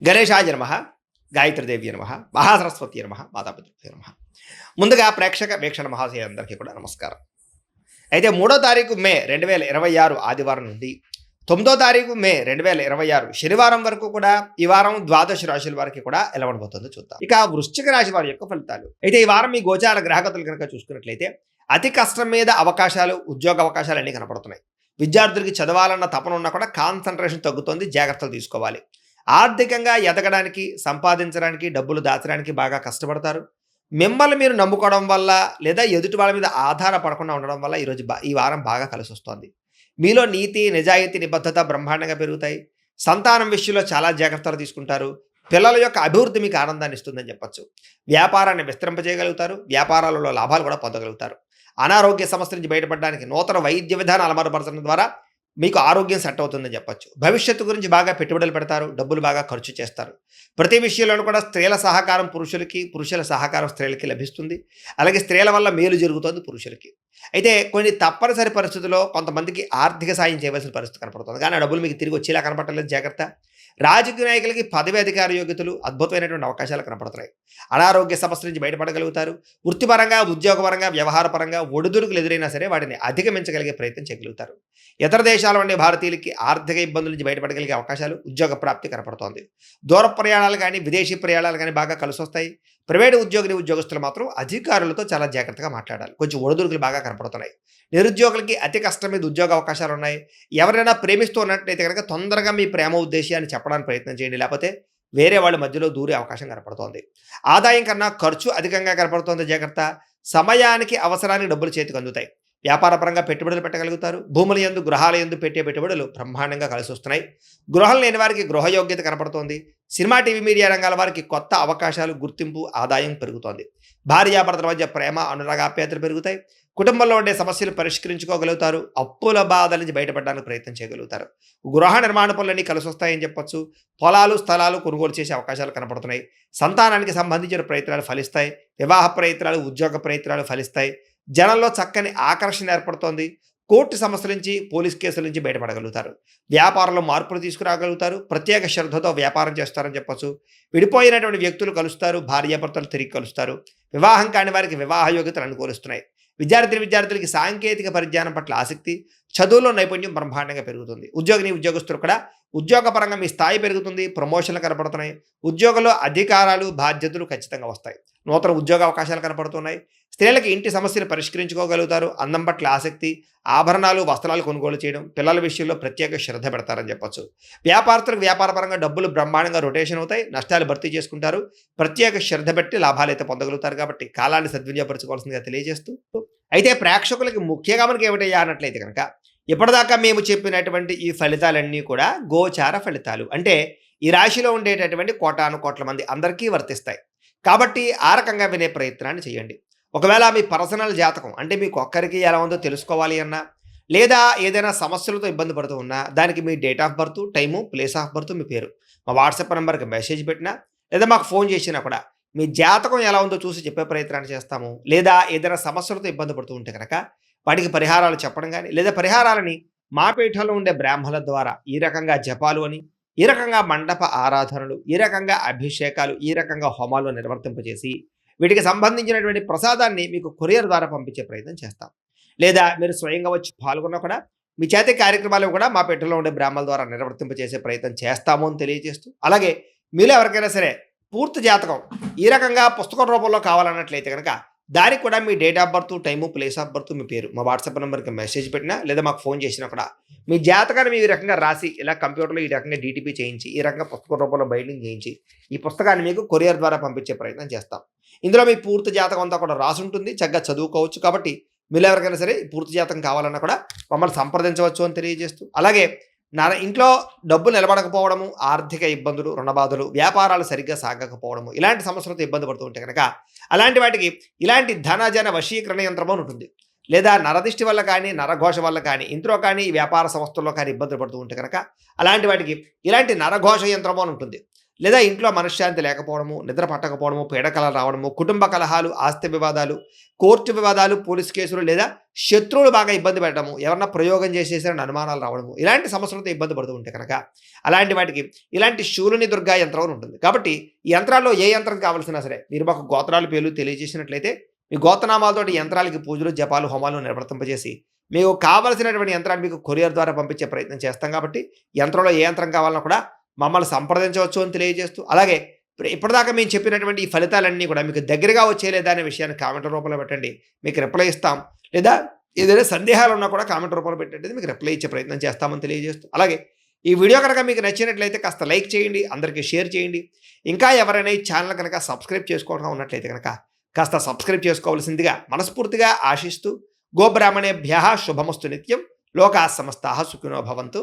గణేశాయ నమః, గాయత్రీదేవి నమః, మహాసరస్వతి నమః, మాతాపితృభ్యో నమః. ముందుగా ప్రేక్షక వీక్షణ మహాశయులందరికీ కూడా నమస్కారం. అయితే 3వ తారీఖు మే 2026 ఆదివారం నుండి 9వ తారీఖు మే 2026 శనివారం వరకు కూడా ఈ వారం ద్వాదశ రాశుల వారికి కూడా ఎలా ఉండబోతుందో చూద్దాం. ఇక వృశ్చిక రాశి వారి యొక్క ఫలితాలు. అయితే ఈ వారం మీ గోచార గ్రహగతులు కనుక చూసుకున్నట్లయితే అతి కష్టం మీద అవకాశాలు, ఉద్యోగ అవకాశాలు అన్నీ కనపడుతున్నాయి. విద్యార్థులకి చదవాలన్న తపన ఉన్నా కూడా కాన్సన్ట్రేషన్ తగ్గుతుంది, జాగ్రత్తలు తీసుకోవాలి. ఆర్థికంగా ఎదగడానికి, సంపాదించడానికి, డబ్బులు దాచడానికి బాగా కష్టపడతారు. మిమ్మల్ని మీరు నమ్ముకోవడం వల్ల లేదా ఎదుటి వాళ్ళ మీద ఆధారపడకుండా ఉండడం వల్ల ఈ వారం బాగా కలిసి వస్తుంది. మీలో నీతి, నిజాయితీ, నిబద్ధత బ్రహ్మాండంగా పెరుగుతాయి. సంతానం విషయంలో చాలా జాగ్రత్తలు తీసుకుంటారు. పిల్లల యొక్క అభివృద్ధి మీకు ఆనందాన్ని ఇస్తుందని చెప్పొచ్చు. వ్యాపారాన్ని విస్తరింపజేయగలుగుతారు. వ్యాపారాలలో లాభాలు కూడా పొందగలుగుతారు. అనారోగ్య సమస్య నుంచి బయటపడడానికి నూతన వైద్య విధానాలు అమలుపరచడం ద్వారా మీకు ఆరోగ్యం సెట్ అవుతుందని చెప్పొచ్చు. భవిష్యత్తు గురించి బాగా పెట్టుబడులు పెడతారు. డబ్బులు బాగా ఖర్చు చేస్తారు. ప్రతి విషయంలోనూ కూడా స్త్రీల సహకారం పురుషులకి, పురుషుల సహకారం స్త్రీలకి లభిస్తుంది. అలాగే స్త్రీల వల్ల మేలు జరుగుతుంది పురుషులకి. అయితే కొన్ని తప్పనిసరి పరిస్థితుల్లో కొంతమందికి ఆర్థిక సాయం చేయవలసిన పరిస్థితి కనపడుతుంది. కానీ ఆ డబ్బులు మీకు తిరిగి వచ్చేలా కనపడలేదు, జాగ్రత్త. రాజకీయ నాయకులకి పదవి అధికార యోగ్యతలు, అద్భుతమైనటువంటి అవకాశాలు కనపడుతున్నాయి. అనారోగ్య సమస్య నుంచి బయటపడగలుగుతారు. వృత్తిపరంగా, ఉద్యోగపరంగా, వ్యవహారపరంగా ఒడిదుడుకులు ఎదురైనా సరే వాటిని అధిగమించగలిగే ప్రయత్నం చేయగలుగుతారు. ఇతర దేశాల ఉండే భారతీయులకి ఆర్థిక ఇబ్బందుల నుంచి బయటపడగలిగే అవకాశాలు, ఉద్యోగ ప్రాప్తి కనపడుతోంది. దూర ప్రయాణాలు కానీ, విదేశీ ప్రయాణాలు కానీ బాగా కలిసి వస్తాయి. ప్రైవేటు ఉద్యోగస్తులు మాత్రం అధికారులతో చాలా జాగ్రత్తగా మాట్లాడాలి. కొంచెం ఒడిదుడుకులు బాగా కనపడుతున్నాయి. నిరుద్యోగులకి అతి కష్టం మీద ఉద్యోగ అవకాశాలు ఉన్నాయి. ఎవరైనా ప్రేమిస్తూ ఉన్నట్లయితే కనుక తొందరగా మీ ప్రేమ ఉద్దేశాన్ని చెప్పడానికి ప్రయత్నం చేయండి. లేకపోతే వేరే వాళ్ళ మధ్యలో దూరే అవకాశం కనపడుతోంది. ఆదాయం కన్నా ఖర్చు అధికంగా కనపడుతోంది, జాగ్రత్త. సమయానికి, అవసరానికి డబ్బులు చేతికి అందుతాయి. వ్యాపారపరంగా పెట్టుబడులు పెట్టగలుగుతారు. భూముల యందు, గృహాల యందు పెట్టే పెట్టుబడులు బ్రహ్మాండంగా కలిసి వస్తున్నాయి. గృహం లేని వారికి గృహయోగ్యత కనపడుతోంది. సినిమా, టీవీ, మీడియా రంగాల వారికి కొత్త అవకాశాలు, గుర్తింపు, ఆదాయం పెరుగుతోంది. భార్యాభర్తల మధ్య ప్రేమ, అనురాగ, ఆప్యాయతలు పెరుగుతాయి. కుటుంబంలో ఉండే సమస్యలు పరిష్కరించుకోగలుగుతారు. అప్పుల బాధల నుంచి బయటపడడానికి ప్రయత్నం చేయగలుగుతారు. గృహ నిర్మాణ పనులన్నీ కలిసి వస్తాయని చెప్పొచ్చు. పొలాలు, స్థలాలు కొనుగోలు చేసే అవకాశాలు కనపడుతున్నాయి. సంతానానికి సంబంధించిన ప్రయత్నాలు ఫలిస్తాయి. వివాహ ప్రయత్నాలు, ఉద్యోగ ప్రయత్నాలు ఫలిస్తాయి. జనంలో చక్కని ఆకర్షణ ఏర్పడుతోంది. కోర్టు సమస్యల నుంచి, పోలీస్ కేసుల నుంచి బయటపడగలుగుతారు. వ్యాపారంలో మార్పులు తీసుకురాగలుగుతారు. ప్రత్యేక శ్రద్ధతో వ్యాపారం చేస్తారని చెప్పొచ్చు. విడిపోయినటువంటి వ్యక్తులు కలుస్తారు. భార్యాభర్తలు తిరిగి కలుస్తారు. వివాహం కాని వారికి వివాహ యోగ్యతలు అనుకూలిస్తున్నాయి. విద్యార్థులకి సాంకేతిక పరిజ్ఞానం పట్ల ఆసక్తి, చదువులో నైపుణ్యం బ్రహ్మాండంగా పెరుగుతుంది. ఉద్యోగస్తులు కూడా ఉద్యోగపరంగా మీ స్థాయి పెరుగుతుంది. ప్రమోషన్లు కనపడుతున్నాయి. ఉద్యోగంలో అధికారాలు, బాధ్యతలు ఖచ్చితంగా వస్తాయి. నూతన ఉద్యోగ అవకాశాలు కనపడుతున్నాయి. స్త్రీలకి ఇంటి సమస్యలు పరిష్కరించుకోగలుగుతారు. అందం పట్ల ఆసక్తి, ఆభరణాలు, వస్త్రాలు కొనుగోలు చేయడం, పిల్లల విషయంలో ప్రత్యేక శ్రద్ధ పెడతారని చెప్పొచ్చు. వ్యాపారస్తులకు వ్యాపారపరంగా డబ్బులు బ్రహ్మాండంగా రొటేషన్ అవుతాయి. నష్టాలు భర్తీ చేసుకుంటారు. ప్రత్యేక శ్రద్ధ పెట్టి లాభాలు అయితే పొందగలుగుతారు. కాబట్టి కాలాన్ని సద్వినియోగపరచుకోవాల్సిందిగా తెలియజేస్తూ, అయితే ప్రేక్షకులకి ముఖ్యంగా మనకి ఏమిటయ్యా అన్నట్లయితే కనుక ఇప్పటిదాకా మేము చెప్పినటువంటి ఈ ఫలితాలన్నీ కూడా గోచార ఫలితాలు. అంటే ఈ రాశిలో ఉండేటటువంటి కోటాను కోట్ల మంది అందరికీ వర్తిస్తాయి. కాబట్టి ఆ రకంగా వినే ప్రయత్నాన్ని చేయండి. ఒకవేళ మీ పర్సనల్ జాతకం అంటే మీకు ఒక్కరికి ఎలా ఉందో తెలుసుకోవాలి అన్నా, లేదా ఏదైనా సమస్యలతో ఇబ్బంది పడుతూ ఉన్నా, దానికి మీ date of birth, time, place of birth, మీ పేరు మా వాట్సాప్ నెంబర్కి మెసేజ్ పెట్టినా, లేదా మాకు ఫోన్ చేసినా కూడా మీ జాతకం ఎలా ఉందో చూసి చెప్పే ప్రయత్నాన్ని చేస్తాము. లేదా ఏదైనా సమస్యలతో ఇబ్బంది పడుతూ ఉంటే కనుక వాటికి పరిహారాలు చెప్పడం కానీ, లేదా పరిహారాలని మా పీఠంలో ఉండే బ్రాహ్మణుల ద్వారా ఈ రకంగా జపాలు అని, ఈ రకంగా మండప ఆరాధనలు, ఈ రకంగా అభిషేకాలు, ఈ రకంగా హోమాలు నిర్వర్తింపజేసి వీటికి సంబంధించినటువంటి ప్రసాదాన్ని మీకు కొరియర్ ద్వారా పంపించే ప్రయత్నం చేస్తాం. లేదా మీరు స్వయంగా వచ్చి పాల్గొన్నా కూడా మీ చేతి కార్యక్రమాలు కూడా మా పీఠంలో ఉండే బ్రాహ్మణుల ద్వారా నిర్వర్తింపజేసే ప్రయత్నం చేస్తాము అని తెలియజేస్తూ, అలాగే మీలో ఎవరికైనా సరే పూర్తి జాతకం ఈ రకంగా పుస్తకం రూపంలో కావాలన్నట్లయితే కనుక దానికి కూడా మీ date of birth, time, place of birth, మీ పేరు మా వాట్సాప్ నెంబర్కి మెసేజ్ పెట్టినా, లేదా మాకు ఫోన్ చేసినా కూడా మీ జాతకాన్ని మీ ఈ రకంగా రాసి ఇలా కంప్యూటర్లో ఈ రకంగా డీటీపీ చేయించి, ఈ రకంగా పుస్తకం రూపంలో బైండింగ్ చేయించి ఈ పుస్తకాన్ని మీకు కొరియర్ ద్వారా పంపించే ప్రయత్నం చేస్తాం. ఇందులో మీ పూర్తి జాతకం అంతా కూడా రాసి ఉంటుంది. చక్కగా చదువుకోవచ్చు. కాబట్టి మీరు ఎవరికైనా సరే పూర్తి జాతకం కావాలన్నా కూడా మమ్మల్ని సంప్రదించవచ్చు అని తెలియజేస్తూ, అలాగే ఇంట్లో డబ్బు నిలబడకపోవడము, ఆర్థిక ఇబ్బందులు, రుణబాధలు, వ్యాపారాలు సరిగ్గా సాగకపోవడము, ఇలాంటి సమస్యలతో ఇబ్బంది పడుతూ ఉంటే కనుక అలాంటి వాటికి ఇలాంటి ధనజన వశీకరణ యంత్రం అని ఉంటుంది. లేదా నరదిష్టి వల్ల కానీ, నరఘోష వల్ల కానీ, ఇంట్లో కానీ, వ్యాపార సంస్థల్లో కానీ ఇబ్బందులు పడుతూ ఉంటే కనుక అలాంటి వాటికి ఇలాంటి నరఘోష యంత్రము అని ఉంటుంది. లేదా ఇంట్లో మనశ్శాంతి లేకపోవడము, నిద్ర పట్టకపోవడము, పీడకలలు రావడము, కుటుంబ కలహాలు, ఆస్తి వివాదాలు, కోర్టు వివాదాలు, పోలీస్ కేసులు లేదా శత్రువులు బాగా ఇబ్బంది పెట్టడము, ఎవరన్నా ప్రయోగం చేసేసారని అనుమానాలు రావడము, ఇలాంటి సమస్యలతో ఇబ్బంది పడుతూ ఉంటే కనుక అలాంటి వాటికి ఇలాంటి శూలుని దుర్గా యంత్రం అని ఉంటుంది. కాబట్టి ఈ యంత్రాల్లో ఏ యంత్రం కావాల్సినా సరే మీరు మాకు గోత్రాలు పేర్లు తెలియజేసినట్లయితే మీ గోత్రనామాలతోటి యంత్రాలకి పూజలు, జపాలు, హోమాలు నిర్వర్తింపజేసి మీకు కావలసినటువంటి యంత్రాన్ని మీకు కొరియర్ ద్వారా పంపించే ప్రయత్నం చేస్తాం. కాబట్టి యంత్రంలో ఏ యంత్రం కావాలన్నా కూడా మమ్మల్ని సంప్రదించవచ్చు అని తెలియజేస్తూ, అలాగే ఇప్పటిదాకా మేము చెప్పినటువంటి ఈ ఫలితాలన్నీ కూడా మీకు దగ్గరగా వచ్చేలేదా అనే విషయాన్ని కామెంట్ రూపంలో పెట్టండి, మీకు రిప్లై ఇస్తాం. లేదా ఏదైనా సందేహాలు ఉన్నా కూడా కామెంట్ రూపంలో పెట్టండి, మీకు రిప్లై ఇచ్చే ప్రయత్నం చేస్తామని తెలియజేస్తూ, అలాగే ఈ వీడియో కనుక మీకు నచ్చినట్లయితే కాస్త లైక్ చేయండి, అందరికీ షేర్ చేయండి. ఇంకా ఎవరైనా ఈ ఛానల్ కనుక సబ్స్క్రైబ్ చేసుకోవడం ఉన్నట్లయితే కనుక కాస్త సబ్స్క్రైబ్ చేసుకోవాల్సిందిగా మనస్ఫూర్తిగా ఆశిస్తూ, గోబ్రాహ్మణేభ్యః శుభమస్తు నిత్యం, లోకాః సమస్తాః సుఖినో భవంతు.